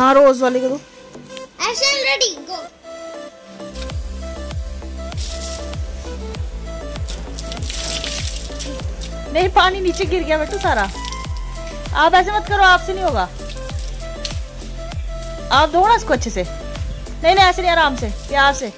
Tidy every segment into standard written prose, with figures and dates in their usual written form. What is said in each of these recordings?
हाँ रोज वाले को दो। रेडी गो। नहीं पानी नीचे गिर गया बेटू सारा। आप ऐसे मत करो, आपसे नहीं होगा। आप दो ना इसको अच्छे से। नहीं नहीं ऐसे नहीं, आराम से प्यार से।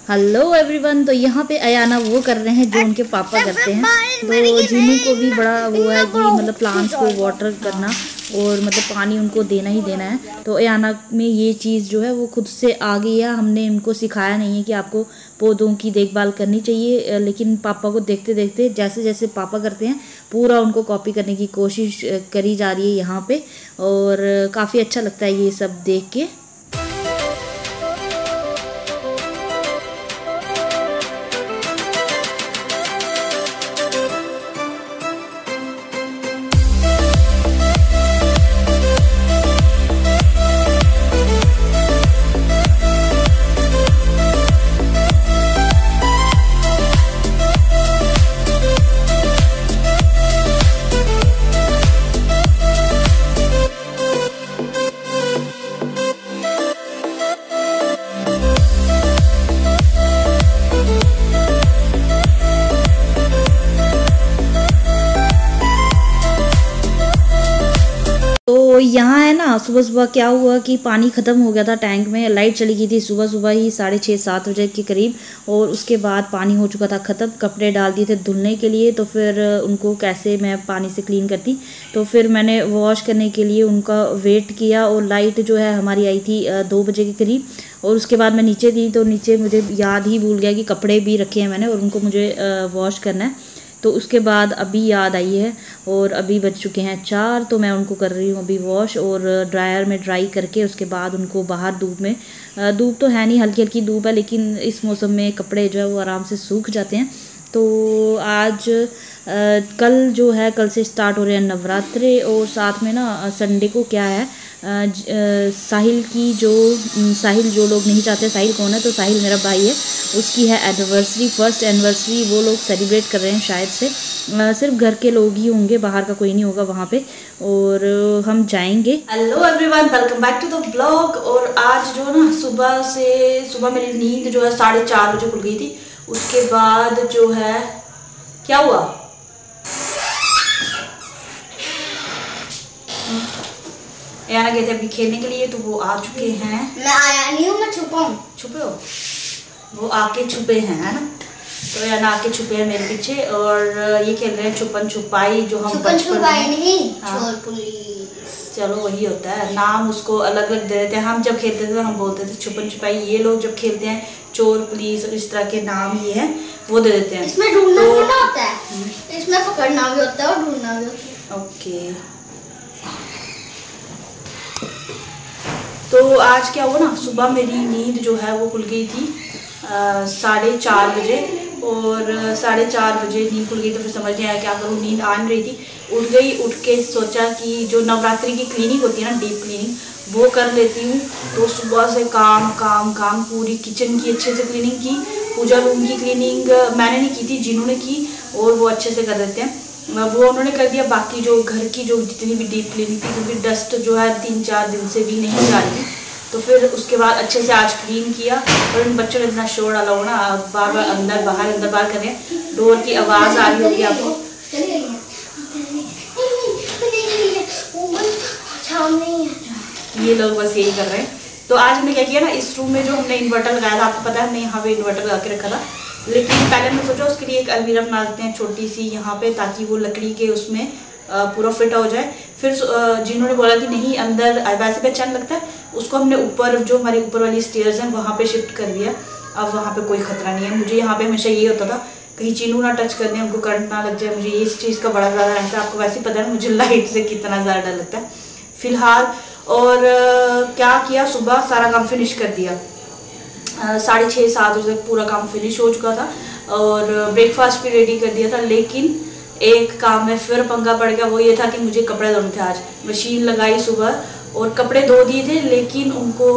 हेलो एवरीवन, तो यहाँ पे अयाना वो कर रहे हैं जो उनके पापा करते हैं। तो जीनू को भी बड़ा वो है कि मतलब प्लांट्स को वाटर करना और मतलब पानी उनको देना ही देना है। तो अयाना में ये चीज़ जो है वो खुद से आ गई है। हमने इनको सिखाया नहीं है कि आपको पौधों की देखभाल करनी चाहिए, लेकिन पापा को देखते देखते जैसे जैसे पापा करते हैं पूरा उनको कॉपी करने की कोशिश करी जा रही है यहाँ पे। और काफ़ी अच्छा लगता है ये सब देख के। तो यहाँ है ना, सुबह सुबह क्या हुआ कि पानी ख़त्म हो गया था टैंक में। लाइट चली गई थी सुबह सुबह ही 6:30-7 बजे के करीब, और उसके बाद पानी हो चुका था ख़त्म। कपड़े डाल दिए थे धुलने के लिए, तो फिर उनको कैसे मैं पानी से क्लीन करती। तो फिर मैंने वॉश करने के लिए उनका वेट किया, और लाइट जो है हमारी आई थी 2 बजे के करीब। और उसके बाद मैं नीचे दी, तो नीचे मुझे याद ही भूल गया कि कपड़े भी रखे हैं मैंने और उनको मुझे वॉश करना है। तो उसके बाद अभी याद आई है, और अभी बज चुके हैं 4, तो मैं उनको कर रही हूँ अभी वॉश, और ड्रायर में ड्राई करके उसके बाद उनको बाहर धूप में, धूप तो है नहीं, हल्की हल्की धूप है, लेकिन इस मौसम में कपड़े जो है वो आराम से सूख जाते हैं। तो आज कल जो है, कल से स्टार्ट हो रहे हैं नवरात्रे, और साथ में ना संडे को क्या है, साहिल की जो साहिल जो लोग नहीं चाहते, साहिल कौन है, तो साहिल मेरा भाई है, उसकी है एनिवर्सरी, फर्स्ट एनिवर्सरी। वो लोग सेलिब्रेट कर रहे हैं शायद से। सिर्फ घर के लोग ही होंगे, बाहर का कोई नहीं होगा वहाँ पे, और हम जाएंगे। Hello everyone, welcome back to the blog. और आज जो ना सुबह मेरी नींद जो है 4:30 बजे खुल गई थी। उसके बाद जो है क्या हुआ, याना गए थे अभी खेलने के लिए, तो वो आ चुके हैं। मैं आया नहीं हूँ, मैं छुपा हूँ। छुपे हो? वो आके छुपे हैं, है ना। तो याना आके छुपे हैं मेरे पीछे, और ये खेल रहे हैं छुपन छुपाई, जो हम बचपन में नहीं, चोर पुलिस। चलो वही होता है, नाम उसको अलग अलग दे देते हैं। हम जब खेलते थे तो हम बोलते थे छुपन छुपाई, ये लोग जब खेलते हैं चोर पुलिस, और इस तरह के नाम ही है वो दे देते हैं। इसमें ढूंढना होता है, इसमें पकड़ना भी होता है और ढूंढना भी होता है। ओके, तो आज क्या हुआ ना, सुबह मेरी नींद जो है वो खुल गई थी 4:30 बजे, और 4:30 बजे नींद खुल गई। तो फिर समझ नहीं आया क्या करूँ, नींद आ नहीं रही थी। उठ गई, उठ के सोचा कि जो नवरात्रि की क्लीनिंग होती है ना, डीप क्लीनिंग, वो कर लेती हूँ। तो सुबह से काम काम काम, पूरी किचन की अच्छे से क्लीनिंग की, पूजा रूम की क्लीनिंग मैंने नहीं की थी, जिन्होंने की, और वो अच्छे से कर देते हैं, वो उन्होंने कर दिया। बाकी जो घर की जो जितनी भी डीप क्लीनिंग थी, क्योंकि डस्ट जो है 3-4 दिन से भी नहीं जा रही थी, तो फिर उसके बाद अच्छे से आज क्लीन किया। और इन बच्चों ने इतना शोर डाला हो ना, बार बार अंदर बाहर कर रहे हैं, डोर की आवाज़ आ रही होगी आपको। ये लोग बस यही कर रहे हैं। तो आज हमने क्या किया ना, इस रूम में जो हमने इन्वर्टर लगाया था, आपको पता है हमने यहाँ पे इन्वर्टर लगा के रखा था, लेकिन पहले हमने सोचा उसके लिए एक अलमीरा बना देते हैं छोटी सी यहाँ पे, ताकि वो लकड़ी के उसमें पूरा फिट हो जाए। फिर जिन्होंने बोला कि नहीं अंदर वैसे भी अच्छा लगता है, उसको हमने ऊपर, जो हमारे ऊपर वाली स्टेयर्स हैं वहाँ पे शिफ्ट कर दिया। अब वहाँ पे कोई खतरा नहीं है। मुझे यहाँ पे हमेशा ये होता था कहीं चीनू ना टच कर दें, उनको करंट ना लग जाए, मुझे इस चीज़ का बड़ा ज़्यादा रहता है। आपको वैसे पता है मुझे लाइट से कितना ज़्यादा डर लगता है फिलहाल। और क्या किया, सुबह सारा काम फिनिश कर दिया, 6:30-7 बजे तक पूरा काम फिनिश हो चुका था, और ब्रेकफास्ट भी रेडी कर दिया था। लेकिन एक काम में फिर पंगा पड़ गया, वो ये था कि मुझे कपड़े धोने थे। आज मशीन लगाई सुबह और कपड़े धो दिए थे, लेकिन उनको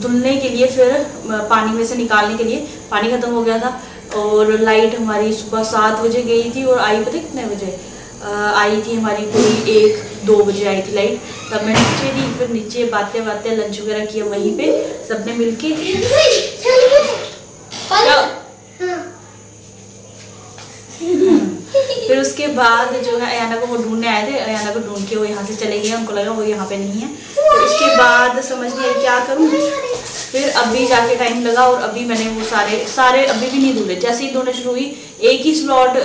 धुलने के लिए, फिर पानी में से निकालने के लिए पानी ख़त्म हो गया था। और लाइट हमारी सुबह 7 बजे गई थी, और आई पता कितने बजे आई थी हमारी, कोई 1 2 बजे आई थी लाइट, तब मैं नीचे थी। फिर नीचे बातें बातें लंच वगैरह किया वहीं पे सबने मिलके। फिर उसके बाद जो है अयाना को वो ढूंढने आए थे, अयाना को ढूंढ के वो यहाँ से चले गए, उनको लगा वो यहाँ पे नहीं है। तो उसके बाद समझ नहीं आया क्या करूँ। फिर अभी जाके टाइम लगा और अभी मैंने वो सारे अभी भी नहीं धुले। जैसे ही धोने शुरू हुई एक ही स्लॉट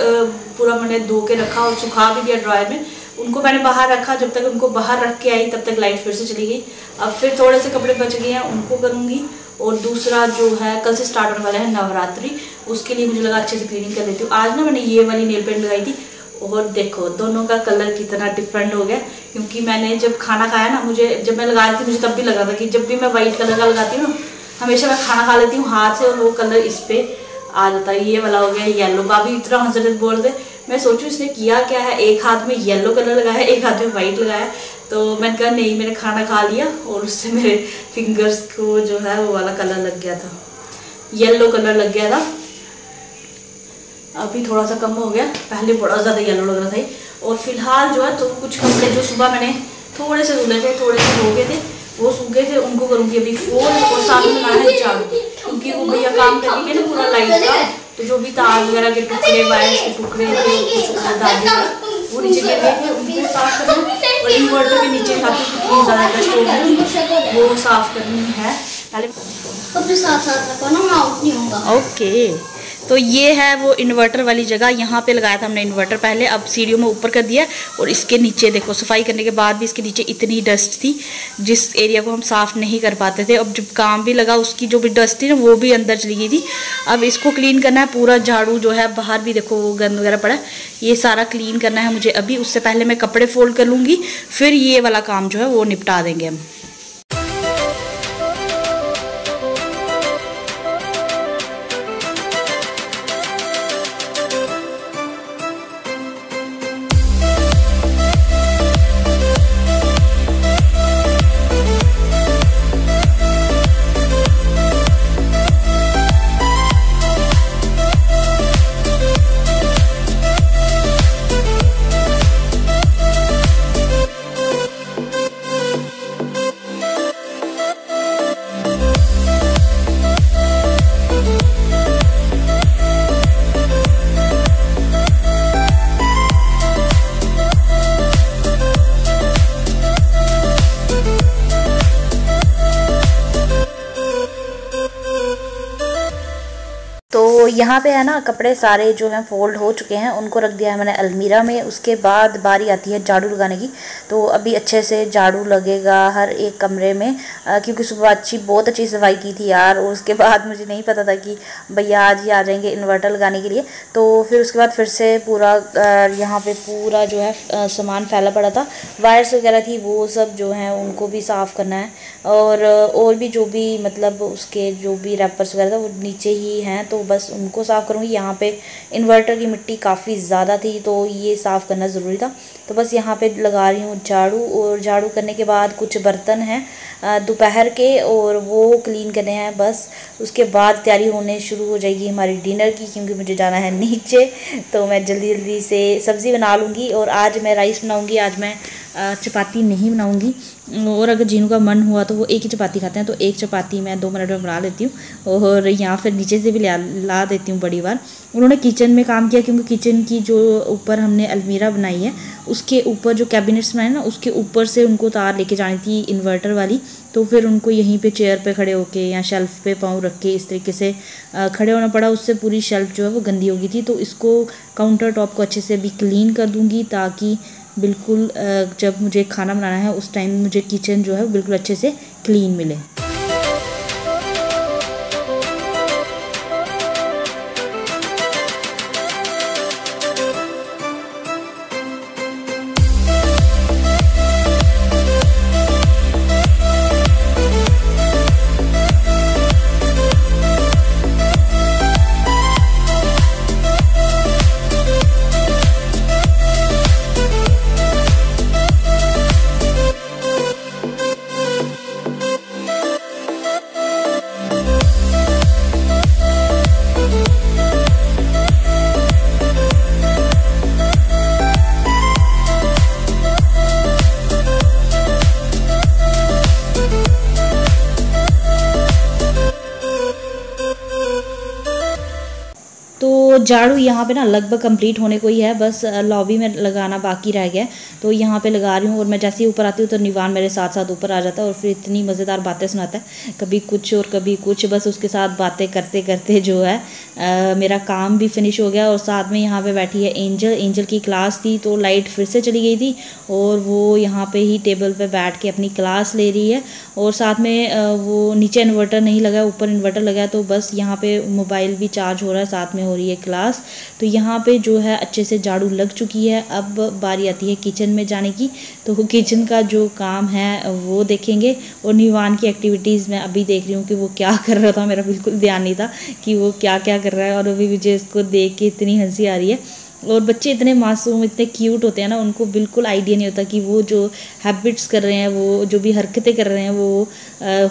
पूरा मैंने धो के रखा और सुखा भी दिया ड्रायर में। उनको मैंने बाहर रखा, जब तक उनको बाहर रख के आई तब तक लाइट फिर से चली गई। अब फिर थोड़े से कपड़े बच गए हैं, उनको करूँगी। और दूसरा जो है कल से स्टार्ट होने वाला है नवरात्रि, उसके लिए मुझे लगा अच्छे से क्लीनिंग कर लेती हूँ। आज ना मैंने ये वाली नेल पेंट लगाई थी और देखो दोनों का कलर कितना डिफरेंट हो गया। क्योंकि मैंने जब खाना खाया ना, जब मैं लगा रही थी मुझे तब भी लगा था कि जब भी मैं वाइट कलर का लगाती हूँ ना, हमेशा मैं खाना खा लेती हूँ हाथ से और वो कलर इस पर आ जाता है। ये वाला हो गया येलो। भाभी इतना हंसते बोल रहे, मैं सोचूं इसने किया क्या है, एक हाथ में येलो कलर लगाया, एक हाथ में वाइट लगाया। तो मैंने कहा नहीं, मैंने खाना खा लिया और उससे मेरे फिंगर्स को जो है वो वाला कलर लग गया था, येलो कलर लग गया था। अभी थोड़ा सा कम हो गया, पहले बड़ा ज़्यादा येलो लग रहा था। और फिलहाल जो है तो कुछ कपड़े जो सुबह मैंने थोड़े से धुले थे, थोड़े से धो गए थे, वो सूखे थे, उनको करूँगी अभी फोल्ड। और साथ में लगाना है झाड़ू, क्योंकि वो भैया काम करके ना पूरा लाइट का, तो जो भी तार वगैरह के टुकड़े, वायर्स के टुकड़े वो नीचे गिर गए थे, उनको साफ करना। और इन्वर्टर के नीचे खाती कितनी ज़्यादा डस्ट हो गई, वो साफ करनी है पहले। साथ रखो ना, मैं आउट नहीं होगा। ओके, तो ये है वो इन्वर्टर वाली जगह, यहाँ पे लगाया था हमने इन्वर्टर पहले। अब सीढ़ियों में ऊपर कर दिया। और इसके नीचे देखो, सफाई करने के बाद भी इसके नीचे इतनी डस्ट थी जिस एरिया को हम साफ़ नहीं कर पाते थे। अब जब काम भी लगा उसकी जो भी डस्ट थी ना वो भी अंदर चली गई थी। अब इसको क्लीन करना है पूरा। झाड़ू जो है बाहर भी देखो वो गंद वगैरह पड़ा है, ये सारा क्लीन करना है मुझे अभी। उससे पहले मैं कपड़े फोल्ड कर लूँगी, फिर ये वाला काम जो है वो निपटा देंगे हम। तो यहाँ पे है ना कपड़े सारे जो हैं फोल्ड हो चुके हैं, उनको रख दिया है मैंने अलमीरा में। उसके बाद बारी आती है झाड़ू लगाने की। तो अभी अच्छे से झाड़ू लगेगा हर एक कमरे में, क्योंकि सुबह बहुत अच्छी सफाई की थी यार। और उसके बाद मुझे नहीं पता था कि भैया आज ही आ जाएंगे इन्वर्टर लगाने के लिए। तो फिर उसके बाद फिर से पूरा यहाँ पे पूरा जो है सामान फैला पड़ा था, वायर्स वगैरह थी, वो सब जो है उनको भी साफ़ करना है। और भी जो भी मतलब उसके जो भी रैपर्स वगैरह था वो नीचे ही हैं, तो बस उनको साफ़ करूँगी। यहाँ पे इन्वर्टर की मिट्टी काफ़ी ज़्यादा थी तो ये साफ़ करना ज़रूरी था। तो बस यहाँ पे लगा रही हूँ झाड़ू। और झाड़ू करने के बाद कुछ बर्तन हैं दोपहर के और वो क्लीन करने हैं बस। उसके बाद तैयारी होने शुरू हो जाएगी हमारी डिनर की, क्योंकि मुझे जाना है नीचे। तो मैं जल्दी जल्दी से सब्ज़ी बना लूँगी। और आज मैं राइस बनाऊँगी, आज मैं चपाती नहीं बनाऊँगी। और अगर जीनू का मन हुआ तो वो एक ही चपाती खाते हैं, तो एक चपाती मैं 2 मिनट में बना लेती हूँ। और यहाँ फिर नीचे से भी ला देती हूँ बड़ी बार। उन्होंने किचन में काम किया, क्योंकि किचन की जो ऊपर हमने अलमीरा बनाई है उसके ऊपर जो कैबिनेट्स बनाए ना उसके ऊपर से उनको तार लेके जानी थी इन्वर्टर वाली। तो फिर उनको यहीं पे चेयर पे खड़े होके या शेल्फ पे पाँव रख के इस तरीके से खड़े होना पड़ा। उससे पूरी शेल्फ जो है वो गंदी हो गई थी। तो इसको काउंटर टॉप को अच्छे से अभी क्लीन कर दूँगी, ताकि बिल्कुल जब मुझे खाना बनाना है उस टाइम मुझे किचन जो है बिल्कुल अच्छे से क्लीन मिले। तो झाड़ू यहाँ पे ना लगभग कंप्लीट होने को ही है, बस लॉबी में लगाना बाकी रह गया। तो यहाँ पे लगा रही हूँ और मैं जैसे ही ऊपर आती हूँ तो निवान मेरे साथ साथ ऊपर आ जाता है और फिर इतनी मज़ेदार बातें सुनाता है, कभी कुछ और कभी कुछ। बस उसके साथ बातें करते करते जो है मेरा काम भी फिनिश हो गया। और साथ में यहाँ पे बैठी है एंजल की क्लास थी तो लाइट फिर से चली गई थी और वो यहाँ पे ही टेबल पे बैठ के अपनी क्लास ले रही है। और साथ में वो नीचे इन्वर्टर नहीं लगा, ऊपर इन्वर्टर लगा है, तो बस यहाँ पे मोबाइल भी चार्ज हो रहा है, साथ में हो रही है क्लास। तो यहाँ पे जो है अच्छे से झाड़ू लग चुकी है। अब बारी आती है किचन में जाने की, तो किचन का जो काम है वो देखेंगे। और निवान की एक्टिविटीज़ मैं अभी देख रही हूँ कि वो क्या कर रहा था, मेरा बिल्कुल ध्यान नहीं था कि वो क्या क्या कर रहा है। और अभी मुझे इसको देख के इतनी हंसी आ रही है। और बच्चे इतने मासूम इतने क्यूट होते हैं ना, उनको बिल्कुल आइडिया नहीं होता कि वो जो हैबिट्स कर रहे हैं, वो जो भी हरकतें कर रहे हैं वो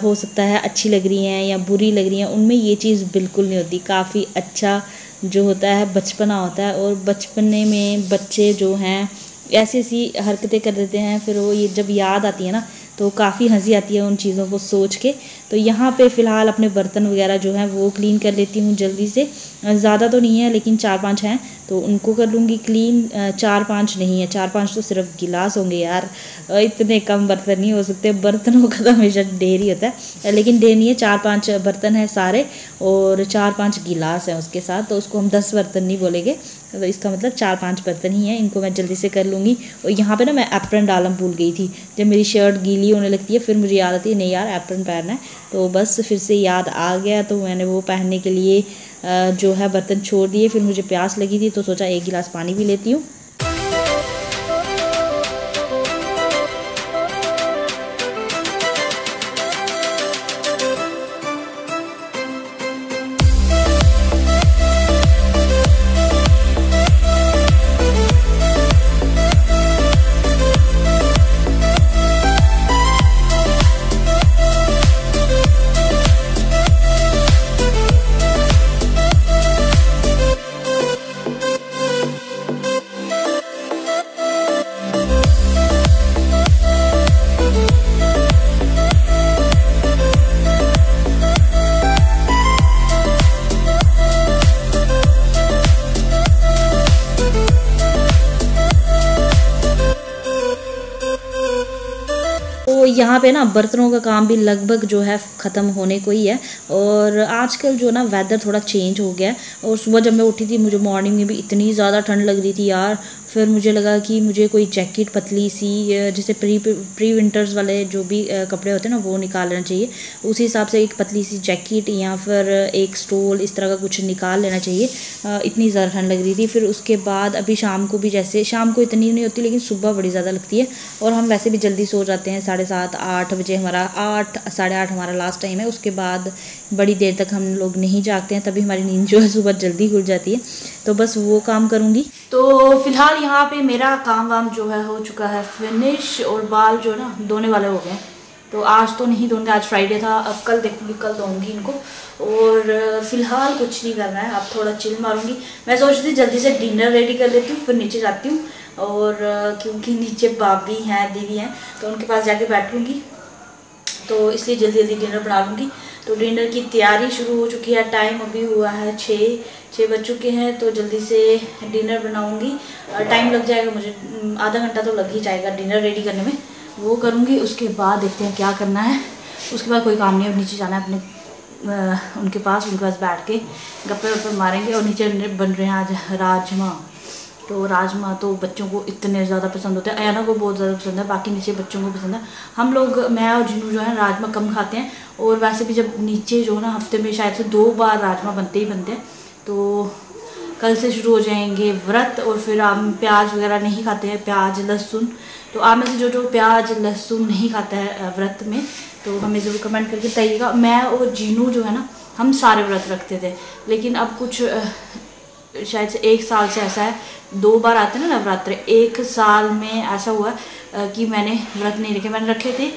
हो सकता है अच्छी लग रही हैं या बुरी लग रही हैं, उनमें ये चीज़ बिल्कुल नहीं होती। काफ़ी अच्छा जो होता है बचपना होता है। और बचपने में बच्चे जो हैं ऐसी ऐसी हरकतें कर देते हैं, फिर वो ये जब याद आती है ना तो काफ़ी हंसी आती है उन चीज़ों को सोच के। तो यहाँ पे फ़िलहाल अपने बर्तन वगैरह जो हैं वो क्लीन कर लेती हूँ जल्दी से। ज़्यादा तो नहीं है लेकिन 4-5 हैं तो उनको कर लूँगी क्लीन। 4-5 नहीं है, 4-5 तो सिर्फ गिलास होंगे यार, इतने कम बर्तन नहीं हो सकते। बर्तनों का तो हमेशा ढेर ही होता है, लेकिन ढेर नहीं है, 4-5 बर्तन हैं सारे और 4-5 गिलास हैं उसके साथ, तो उसको हम 10 बर्तन नहीं बोलेंगे, तो इसका मतलब 4-5 बर्तन ही हैं। इनको मैं जल्दी से कर लूँगी। और यहाँ पे ना मैं एप्रन डालना भूल गई थी। जब मेरी शर्ट गीली होने लगती है फिर मुझे याद आती है नहीं यार एप्रन पहनना है, तो बस फिर से याद आ गया तो मैंने वो पहनने के लिए जो है बर्तन छोड़ दिए। फिर मुझे प्यास लगी थी तो सोचा 1 गिलास पानी भी लेती हूँ। तो यहाँ पे ना बर्तनों का काम भी लगभग जो है ख़त्म होने को ही है। और आजकल जो ना वेदर थोड़ा चेंज हो गया है। और सुबह जब मैं उठी थी मुझे मॉर्निंग में भी इतनी ज़्यादा ठंड लग रही थी यार। फिर मुझे लगा कि मुझे कोई जैकेट पतली सी जैसे प्री विंटर्स वाले जो भी कपड़े होते हैं ना वो निकाल लेना चाहिए। उसी हिसाब से एक पतली सी जैकेट या फिर एक स्टोल इस तरह का कुछ निकाल लेना चाहिए। इतनी ज़्यादा ठंड लग रही थी। फिर उसके बाद अभी शाम को भी, जैसे शाम को इतनी नहीं होती लेकिन सुबह बड़ी ज़्यादा लगती है। और हम वैसे भी जल्दी सो जाते हैं, 7:30-8 बजे हमारा 8-8:30 हमारा लास्ट टाइम है। उसके बाद बड़ी देर तक हम लोग नहीं जागते हैं, तभी हमारी नींद जो है सुबह जल्दी खुल जाती है। तो बस वो काम करूँगी। तो फिलहाल यहाँ पे मेरा काम वाम जो है हो चुका है फिनिश। और बाल जो है ना धोने वाले हो गए। तो आज तो नहीं धोंगे, आज फ्राइडे था, अब कल देखूँगी, कल धोऊंगी इनको। और फिलहाल कुछ नहीं करना है, अब थोड़ा चिल मारूंगी। मैं सोच रही थी जल्दी से डिनर रेडी कर लेती हूँ फिर नीचे जाती हूँ। और क्योंकि नीचे भाभी हैं, दीदी हैं, तो उनके पास जाके बैठूँगी, तो इसलिए जल्दी जल्दी डिनर बना लूँगी। तो डिनर की तैयारी शुरू हो चुकी है। टाइम अभी हुआ है 6 बज चुके हैं। तो जल्दी से डिनर बनाऊँगी। टाइम लग जाएगा मुझे, आधा घंटा तो लग ही जाएगा डिनर रेडी करने में। वो करूँगी, उसके बाद देखते हैं क्या करना है। उसके बाद कोई काम नहीं है, अब नीचे जाना है अपने उनके पास बैठ के गप्पे वप्पे मारेंगे। और नीचे बन रहे हैं आज राजमा। तो राजमा तो बच्चों को इतने ज़्यादा पसंद होते हैं, अयाना को बहुत ज़्यादा पसंद है, बाकी नीचे बच्चों को पसंद है। हम लोग, मैं और जिनू जो है राजमा कम खाते हैं। और वैसे भी जब नीचे जो है ना हफ्ते में शायद से 2 बार राजमा बनते ही बनते हैं। तो कल से शुरू हो जाएंगे व्रत। और फिर हम प्याज वगैरह नहीं खाते हैं, प्याज लहसुन। तो आप में से जो प्याज लहसुन नहीं खाता है व्रत में, तो हमें ज़रूर कमेंट करके बताइएगा। मैं और जीनू जो है ना हम सारे व्रत रखते थे, लेकिन अब कुछ शायद से 1 साल से ऐसा है, 2 बार आते हैं ना नवरात्रे, 1 साल में ऐसा हुआ कि मैंने व्रत नहीं रखे। मैंने रखे थे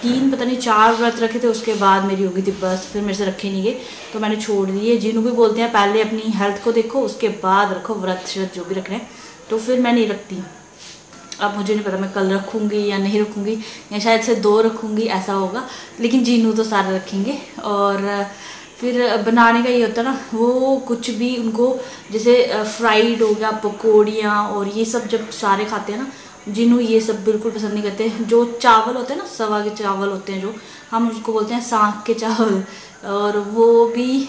3 पता नहीं 4 व्रत रखे थे, उसके बाद मेरी हो गई थी बस, फिर मेरे से रखे नहीं गए, तो मैंने छोड़ दिए। जिन्हों भी बोलते हैं पहले अपनी हेल्थ को देखो उसके बाद रखो व्रत श्रत जो भी रखना है, तो फिर मैं नहीं रखती। अब मुझे नहीं पता मैं कल रखूँगी या नहीं रखूँगी, या शायद से 2 रखूँगी, ऐसा होगा। लेकिन जीनू तो सारे रखेंगे। और फिर बनाने का ये होता है ना, वो कुछ भी उनको जैसे फ्राइड हो गया, पकौड़ियाँ और ये सब जब सारे खाते हैं ना, जिन्हों ये सब बिल्कुल पसंद नहीं करते। जो चावल होते हैं ना, सवा के चावल होते हैं जो, हम उसको बोलते हैं साग के चावल, और वो भी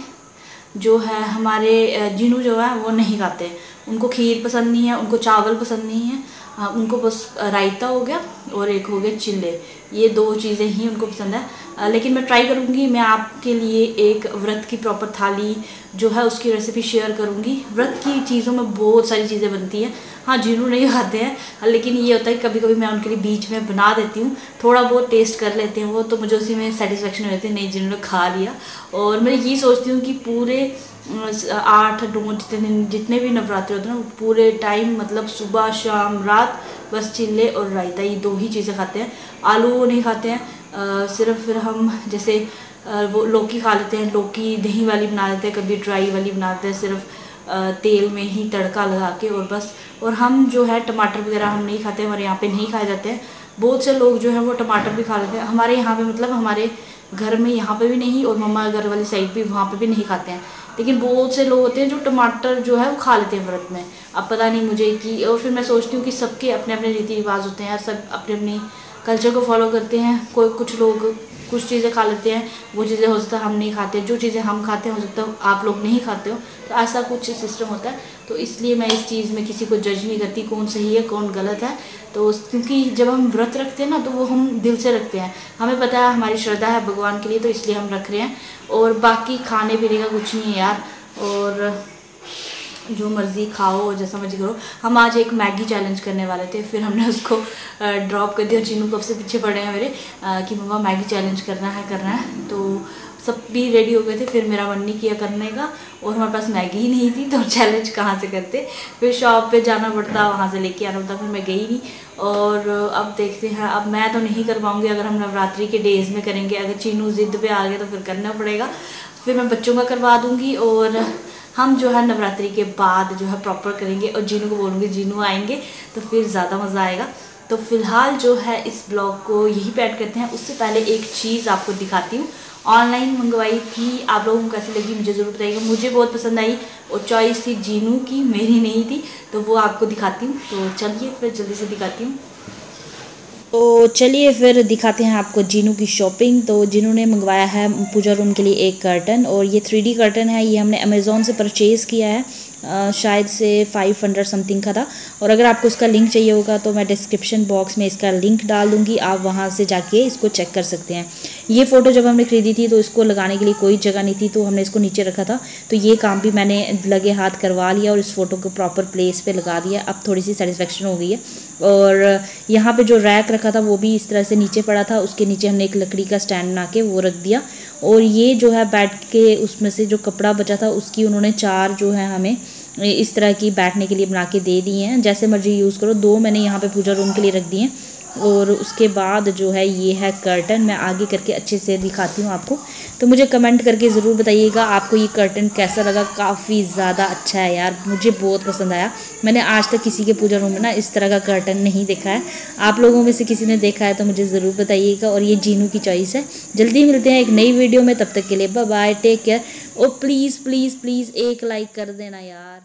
जो है हमारे जिन्हों जो है वो नहीं खाते। उनको खीर पसंद नहीं है, उनको चावल पसंद नहीं है, उनको बस रायता हो गया और एक हो गया चिल्ले, ये 2 चीज़ें ही उनको पसंद है। लेकिन मैं ट्राई करूँगी, मैं आपके लिए एक व्रत की प्रॉपर थाली जो है उसकी रेसिपी शेयर करूँगी। व्रत की चीज़ों में बहुत सारी चीज़ें बनती हैं, हाँ जिन्हों नहीं खाते हैं, लेकिन ये होता है कि कभी कभी मैं उनके लिए बीच में बना देती हूँ, थोड़ा बहुत टेस्ट कर लेते हैं वो, तो मुझे उसी में सेटिस्फेक्शन हो जाती है, नहीं जिन्होंने खा लिया। और मैं ये सोचती हूँ कि पूरे 8-9 जितने भी नवरात्रि होते हैं ना, पूरे टाइम मतलब सुबह शाम रात बस चिल्ले और रायता, ये 2 ही चीज़ें खाते हैं। आलू वो नहीं खाते हैं, सिर्फ फिर हम जैसे वो लौकी खा लेते हैं, लौकी दही वाली बना लेते हैं, कभी ड्राई वाली बना लेते हैं, सिर्फ तेल में ही तड़का लगा के और बस। और हम जो है टमाटर वगैरह हम नहीं खाते, हमारे यहाँ पे नहीं खाए जाते हैं। बहुत से लोग जो है वो टमाटर भी खा लेते हैं, हमारे यहाँ पे मतलब हमारे घर में यहाँ पे भी नहीं, और मम्मा घर वाली साइड भी वहाँ पे भी नहीं खाते हैं। लेकिन बहुत से लोग होते हैं जो टमाटर जो है वो खा लेते हैं व्रत में, अब पता नहीं मुझे कि। और फिर मैं सोचती हूँ कि सबके अपने अपने रीति रिवाज होते हैं, सब अपने अपने कल्चर को फॉलो करते हैं। कोई कुछ लोग कुछ चीज़ें खा लेते हैं, वो चीज़ें हो सकता है हम नहीं खाते, जो चीज़ें हम खाते हैं हो सकता है आप लोग नहीं खाते हो, तो ऐसा कुछ सिस्टम होता है। तो इसलिए मैं इस चीज़ में किसी को जज नहीं करती कौन सही है कौन गलत है। तो क्योंकि जब हम व्रत रखते हैं ना, तो वो हम दिल से रखते हैं, हमें पता है हमारी श्रद्धा है भगवान के लिए, तो इसलिए हम रख रहे हैं। और बाकी खाने पीने का कुछ नहीं है यार, और जो मर्ज़ी खाओ जैसा मर्जी करो। हम आज एक मैगी चैलेंज करने वाले थे, फिर हमने उसको ड्रॉप कर दिया। चीनू कब से पीछे पड़े हैं मेरे कि मम्मा मैगी चैलेंज करना है। तो सब भी रेडी हो गए थे, फिर मेरा मन नहीं किया करने का, और हमारे पास मैगी ही नहीं थी, तो चैलेंज कहाँ से करते। फिर शॉप पे जाना पड़ता, वहाँ से लेके आना पड़ता, फिर मैं गई नहीं। और अब देखते हैं, अब मैं तो नहीं कर पाऊँगी अगर हम नवरात्रि के डेज़ में करेंगे। अगर चीनू ज़िद्द पे आ गया तो फिर करना पड़ेगा, फिर मैं बच्चों का करवा दूँगी। और हम जो है नवरात्रि के बाद जो है प्रॉपर करेंगे, और जीनू को बोलूँगी जीनू आएंगे तो फिर ज़्यादा मज़ा आएगा। तो फिलहाल जो है इस ब्लॉग को यही पे ऐड करते हैं। उससे पहले एक चीज़ आपको दिखाती हूँ, ऑनलाइन मंगवाई थी, आप लोगों को कैसी लगी मुझे ज़रूर बताइएगा। मुझे बहुत पसंद आई, और चॉइस थी जीनू की, मेरी नहीं थी, तो वो आपको दिखाती हूँ। तो चलिए फिर जल्दी से दिखाती हूँ। तो चलिए फिर दिखाते हैं आपको जीनू की शॉपिंग। तो जीनू ने मंगवाया है पूजा रूम के लिए एक कर्टन, और ये 3D कर्टन है, ये हमने अमेज़ॉन से परचेज़ किया है, शायद से 500 समथिंग का था। और अगर आपको इसका लिंक चाहिए होगा तो मैं डिस्क्रिप्शन बॉक्स में इसका लिंक डाल दूँगी, आप वहाँ से जाके इसको चेक कर सकते हैं। ये फ़ोटो जब हमने ख़रीदी थी तो इसको लगाने के लिए कोई जगह नहीं थी, तो हमने इसको नीचे रखा था, तो ये काम भी मैंने लगे हाथ करवा लिया और इस फ़ोटो को प्रॉपर प्लेस पे लगा दिया। अब थोड़ी सी सेटिस्फेक्शन हो गई है। और यहाँ पे जो रैक रखा था वो भी इस तरह से नीचे पड़ा था, उसके नीचे हमने एक लकड़ी का स्टैंड बना के वो रख दिया। और ये जो है बैठ के उसमें से जो कपड़ा बचा था उसकी उन्होंने 4 जो है हमें इस तरह की बैठने के लिए बना के दे दी हैं, जैसे मर्जी यूज़ करो। 2 मैंने यहाँ पे पूजा रूम के लिए रख दिए हैं। और उसके बाद जो है ये है कर्टन, मैं आगे करके अच्छे से दिखाती हूँ आपको। तो मुझे कमेंट करके ज़रूर बताइएगा आपको ये कर्टन कैसा लगा। काफ़ी ज़्यादा अच्छा है यार, मुझे बहुत पसंद आया। मैंने आज तक किसी के पूजा रूम में ना इस तरह का कर्टन नहीं देखा है। आप लोगों में से किसी ने देखा है तो मुझे ज़रूर बताइएगा। और ये जीनू की चॉइस है। जल्दी मिलते हैं एक नई वीडियो में, तब तक के लिए बाय बाय, टेक केयर। और प्लीज़ प्लीज़ प्लीज़ एक लाइक कर देना यार।